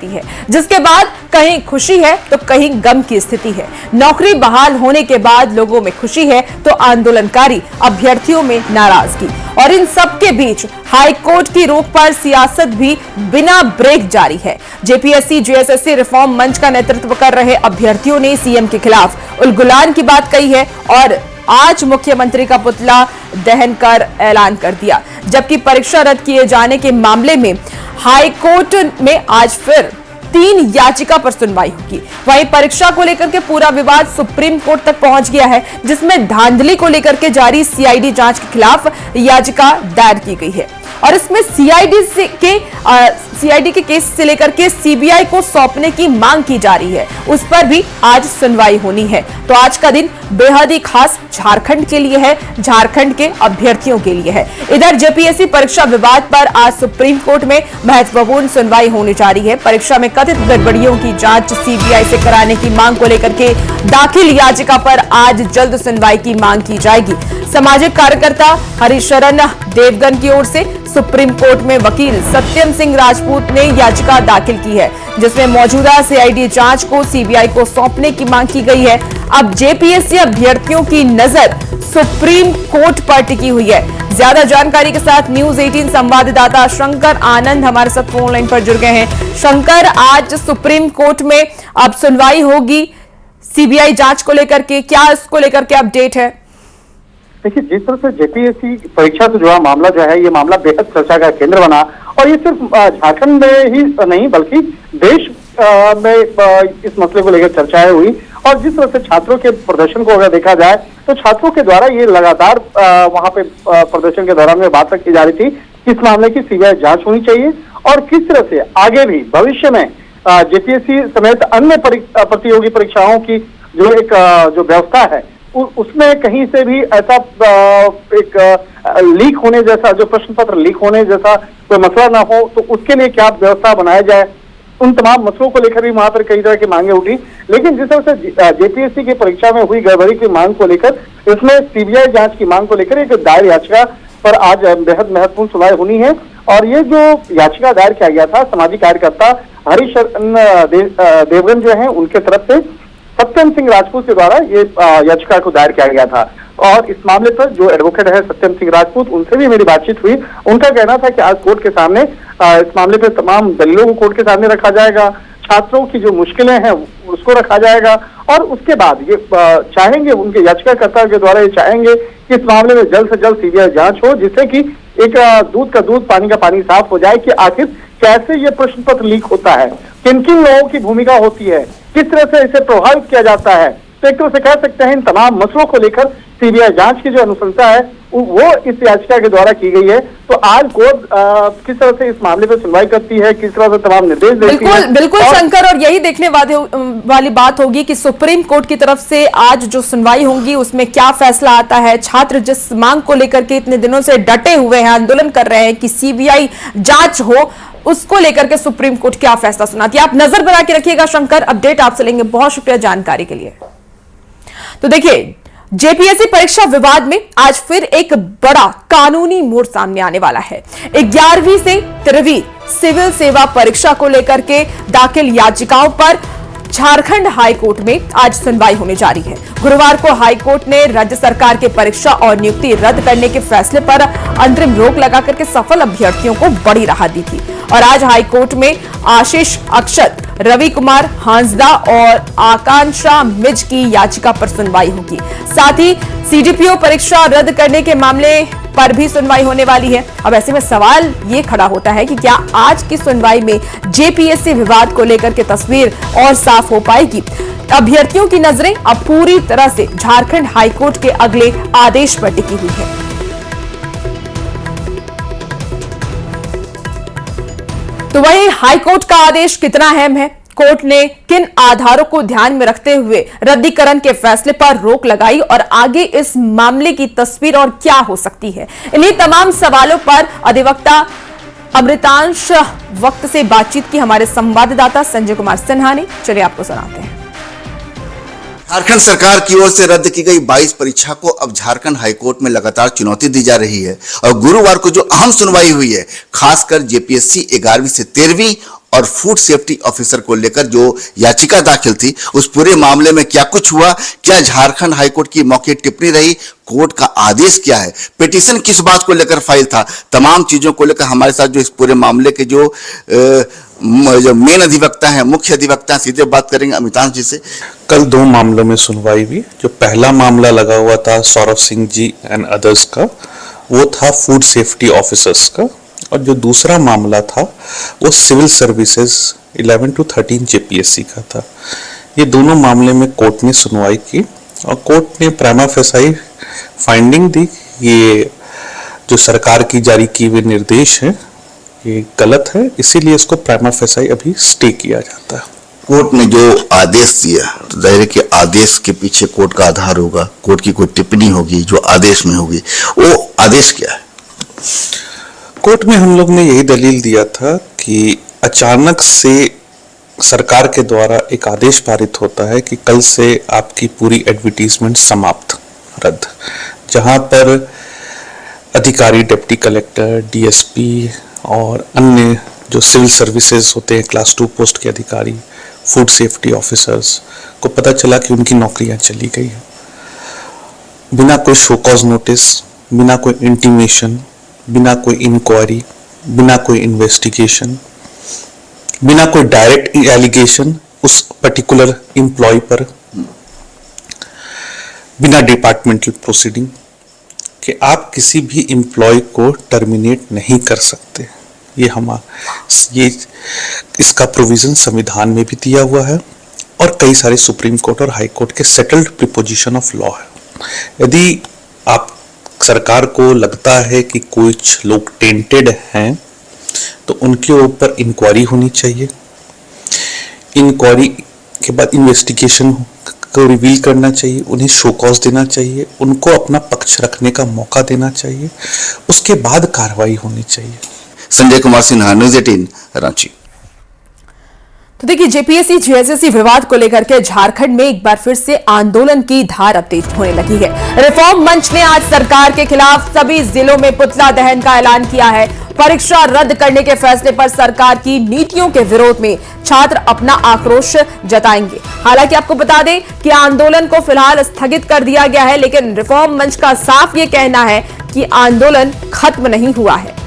है, जिसके बाद कहीं खुशी है तो कहीं गम की स्थिति है। नौकरी बहाल होने के बाद लोगों में खुशी है तो आंदोलनकारी अभ्यर्थियों में नाराजगी, और इन सब के बीच हाई कोर्ट की रोक पर सियासत भी बिना ब्रेक जारी है। जेपीएससी जेएसएससी रिफॉर्म मंच का नेतृत्व कर रहे अभ्यर्थियों ने सीएम के खिलाफ उलगुलान की बात कही है और आज मुख्यमंत्री का पुतला दहन कर ऐलान कर दिया। जबकि परीक्षा रद्द किए जाने के मामले में हाई कोर्ट में आज फिर 3 याचिका पर सुनवाई होगी। वहीं परीक्षा को लेकर के पूरा विवाद सुप्रीम कोर्ट तक पहुंच गया है, जिसमें धांधली को लेकर के जारी सीआईडी जांच के खिलाफ याचिका दायर की गई है और इसमें सीआईडी के केस से लेकर के सीबीआई को सौंपने की मांग की जा रही है, उस पर भी आज सुनवाई होनी है। तो आज का दिन बेहद ही खास झारखंड के लिए है, झारखंड के अभ्यर्थियों के लिए है। इधर जेपीएससी परीक्षा विवाद पर आज सुप्रीम कोर्ट में महत्वपूर्ण सुनवाई होने जा रही है। परीक्षा में कथित गड़बड़ियों की जांच सीबीआई से कराने की मांग को लेकर के दाखिल याचिका पर आज जल्द सुनवाई की मांग की जाएगी। सामाजिक कार्यकर्ता हरिशरण देवगन की ओर से सुप्रीम कोर्ट में वकील सत्यम सिंह राजपूत ने याचिका दाखिल की है, जिसमें मौजूदा सीआईडी जांच को सीबीआई को सौंपने की मांग की गई है। अब जेपीएससी अभ्यर्थियों की नजर सुप्रीम कोर्ट पर टिकी हुई है। ज्यादा जानकारी के साथ न्यूज 18 संवाददाता शंकर आनंद हमारे साथ फोन लाइन पर जुड़ गए हैं। शंकर, आज सुप्रीम कोर्ट में अब सुनवाई होगी सीबीआई जांच को लेकर के, क्या इसको लेकर के अपडेट है? देखिए, जिस तरह से जेपीएससी परीक्षा से जुड़ा मामला जो है, ये मामला बेहद चर्चा का केंद्र बना और ये सिर्फ झारखंड में ही नहीं बल्कि देश में इस मसले को लेकर चर्चाएं हुई। और जिस तरह से छात्रों के प्रदर्शन को अगर देखा जाए तो छात्रों के द्वारा ये लगातार वहां पे प्रदर्शन के दौरान में बात रखी जा रही थी कि इस मामले की सीबीआई जांच होनी चाहिए और किस तरह से आगे भी भविष्य में जेपीएससी समेत अन्य प्रतियोगी परीक्षाओं की जो एक जो व्यवस्था है उसमें कहीं से भी ऐसा एक लीक होने जैसा, जो प्रश्न पत्र लीक होने जैसा कोई मसला ना हो, तो उसके लिए क्या व्यवस्था बनाया जाए, उन तमाम मसलों को लेकर भी वहां पर कई तरह की मांगे उठी। लेकिन जिस तरह से जेपीएससी की परीक्षा में हुई गड़बड़ी की मांग को लेकर, इसमें सीबीआई जांच की मांग को लेकर एक दायर याचिका पर आज बेहद महत्वपूर्ण सुनवाई होनी है। और ये जो याचिका दायर किया गया था, सामाजिक कार्यकर्ता हरिशरण देवगन जो है उनके तरफ से सत्यम सिंह राजपूत के द्वारा ये याचिका को दायर किया गया था। और इस मामले पर जो एडवोकेट है सत्यम सिंह राजपूत, उनसे भी मेरी बातचीत हुई। उनका कहना था कि आज कोर्ट के सामने इस मामले पर तमाम दलीलों को कोर्ट के सामने रखा जाएगा, छात्रों की जो मुश्किलें हैं उसको रखा जाएगा और उसके बाद ये चाहेंगे, उनके याचिकाकर्ता के द्वारा ये चाहेंगे कि इस मामले में जल्द से जल्द सीबीआई जांच हो, जिससे कि एक दूध का दूध पानी का पानी साफ हो जाए कि आखिर कैसे ये प्रश्न पत्र लीक होता है, किन किन लोगों की भूमिका होती है, किस तरह से इसे प्रभावित किया जाता है। तो एक तरह से कह सकते हैं इन तमाम मसलों को लेकर सीबीआई जांच की जो अनुशंसा है वो इस याचिका के द्वारा की गई है। तो आज कोर्ट किस तरह से इस मामले पर सुनवाई करती है, किस तरह से तमाम निर्देश देती है। बिल्कुल शंकर, और यही देखने वाली बात होगी कि सुप्रीम कोर्ट की तरफ से आज जो सुनवाई होगी उसमें क्या फैसला आता है। छात्र जिस मांग को लेकर के इतने दिनों से डटे हुए हैं, आंदोलन कर रहे हैं कि सीबीआई जांच हो, उसको लेकर के सुप्रीम कोर्ट क्या फैसला सुनाती है। आप नजर बना के रखिएगा शंकर, अपडेट आपसे लेंगे। बहुत शुक्रिया जानकारी के लिए। तो देखिए, जेपीएससी परीक्षा विवाद में आज फिर एक बड़ा कानूनी मोड़ सामने आने वाला है। 11वीं से 13वीं सिविल सेवा परीक्षा को लेकर के दाखिल याचिकाओं पर झारखंड हाई कोर्ट में आज सुनवाई होने जा रही है। गुरुवार को हाई कोर्ट ने राज्य सरकार के परीक्षा और नियुक्ति रद्द करने के फैसले पर अंतरिम रोक लगा करके सफल अभ्यर्थियों को बड़ी राहत दी थी और आज हाई कोर्ट में आशीष अक्षत, रवि कुमार हांसदा और आकांक्षा मिज की याचिका पर सुनवाई होगी। साथ ही सीडीपीओ परीक्षा रद्द करने के मामले पर भी सुनवाई होने वाली है। अब ऐसे में सवाल ये खड़ा होता है कि क्या आज की सुनवाई में जेपीएससी विवाद को लेकर के तस्वीर और साफ हो पाएगी। अभ्यर्थियों की नजरें अब पूरी तरह से झारखंड हाईकोर्ट के अगले आदेश पर टिकी हुई है। तो वही हाईकोर्ट का आदेश कितना अहम है, कोर्ट ने किन आधारों को ध्यान में रखते हुए रद्दीकरण के फैसले पर रोक लगाई और आगे इस मामले की तस्वीर और क्या हो सकती है, इन्हीं तमाम सवालों पर अधिवक्ता अमृतांश वक्त से बातचीत की हमारे संवाददाता संजय कुमार सिन्हा ने। चलिए आपको सुनाते हैं। झारखंड सरकार की ओर से रद्द की गई 22 परीक्षा को अब झारखंड हाईकोर्ट में लगातार चुनौती दी जा रही है और गुरुवार को जो अहम सुनवाई हुई है, खासकर जेपीएससी 11वीं से 13वीं और फूड सेफ्टी ऑफिसर को लेकर जो याचिका दाखिल थी, उस पूरे मामले में क्या कुछ हुआ, क्या झारखंड हाईकोर्ट की मौखिक टिप्पणी रही, कोर्ट का आदेश क्या है, पिटीशन किस बात को लेकर फाइल था, तमाम चीजों को लेकर हमारे साथ जो इस पूरे मामले के जो मेन अधिवक्ता हैं, मुख्य अधिवक्ता हैं, सीधे बात करेंगे अमिताभ जी से। कल 2 मामलों में सुनवाई हुई। जो पहला मामला लगा हुआ था सौरभ सिंह जी एंड अदर्स का, वो था फूड सेफ्टी ऑफिसर्स का, और जो दूसरा मामला था वो सिविल सर्विसेज 11 to 13 जेपीएससी का था। ये दोनों मामले में कोर्ट ने सुनवाई की और कोर्ट ने प्राइमा फेसाई फाइंडिंग दी। ये जो सरकार की जारी की हुए निर्देश हैं ये गलत है, इसीलिए इसको प्राइमा फेसाई अभी स्टे किया जाता है। कोर्ट ने जो आदेश दिया, तो जाहिर है कि आदेश के पीछे कोर्ट का आधार होगा, कोर्ट की कोई टिप्पणी होगी जो आदेश में होगी। वो आदेश क्या है? कोर्ट में हम लोग ने यही दलील दिया था कि अचानक से सरकार के द्वारा एक आदेश पारित होता है कि कल से आपकी पूरी एडवर्टीजमेंट समाप्त, रद्द, जहां पर अधिकारी, डिप्टी कलेक्टर, डीएसपी और अन्य जो सिविल सर्विसेज होते हैं, क्लास 2 पोस्ट के अधिकारी, फूड सेफ्टी ऑफिसर्स को पता चला कि उनकी नौकरियां चली गई हैं बिना कोई शो कॉज नोटिस, बिना कोई इंटीमेशन, बिना कोई इंक्वायरी, बिना कोई इन्वेस्टिगेशन, बिना कोई डायरेक्ट एलिगेशन उस पर्टिकुलर एम्प्लॉय पर, बिना डिपार्टमेंटल प्रोसीडिंग, कि आप किसी भी एम्प्लॉय को टर्मिनेट नहीं कर सकते। ये इसका प्रोविजन संविधान में भी दिया हुआ है और कई सारे सुप्रीम कोर्ट और हाई कोर्ट के सेटल्ड प्रीपोजिशन ऑफ लॉ है। यदि आप सरकार को लगता है कि कुछ लोग टेंटेड हैं तो उनके ऊपर इंक्वायरी होनी चाहिए, इंक्वायरी के बाद इन्वेस्टिगेशन को रिवील करना चाहिए, उन्हें शो कॉज देना चाहिए, उनको अपना पक्ष रखने का मौका देना चाहिए, उसके बाद कार्रवाई होनी चाहिए। संजय कुमार सिन्हा, न्यूज़ 18, रांची। तो देखिए, जेपीएससी जेएसएससी विवाद को लेकर के झारखंड में एक बार फिर से आंदोलन की धार अब तेज होने लगी है। रिफॉर्म मंच ने आज सरकार के खिलाफ सभी जिलों में पुतला दहन का ऐलान किया है। परीक्षा रद्द करने के फैसले पर सरकार की नीतियों के विरोध में छात्र अपना आक्रोश जताएंगे। हालांकि आपको बता दें कि आंदोलन को फिलहाल स्थगित कर दिया गया है, लेकिन रिफॉर्म मंच का साफ ये कहना है कि आंदोलन खत्म नहीं हुआ है।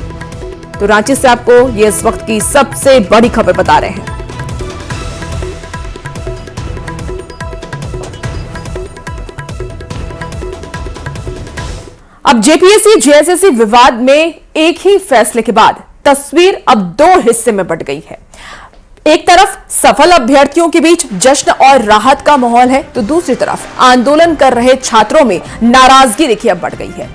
तो रांची से आपको ये इस वक्त की सबसे बड़ी खबर बता रहे हैं। अब जेपीएससी जेएसएससी विवाद में एक ही फैसले के बाद तस्वीर अब 2 हिस्से में बंट गई है। एक तरफ सफल अभ्यर्थियों के बीच जश्न और राहत का माहौल है, तो दूसरी तरफ आंदोलन कर रहे छात्रों में नाराजगी देखिए अब बढ़ गई है।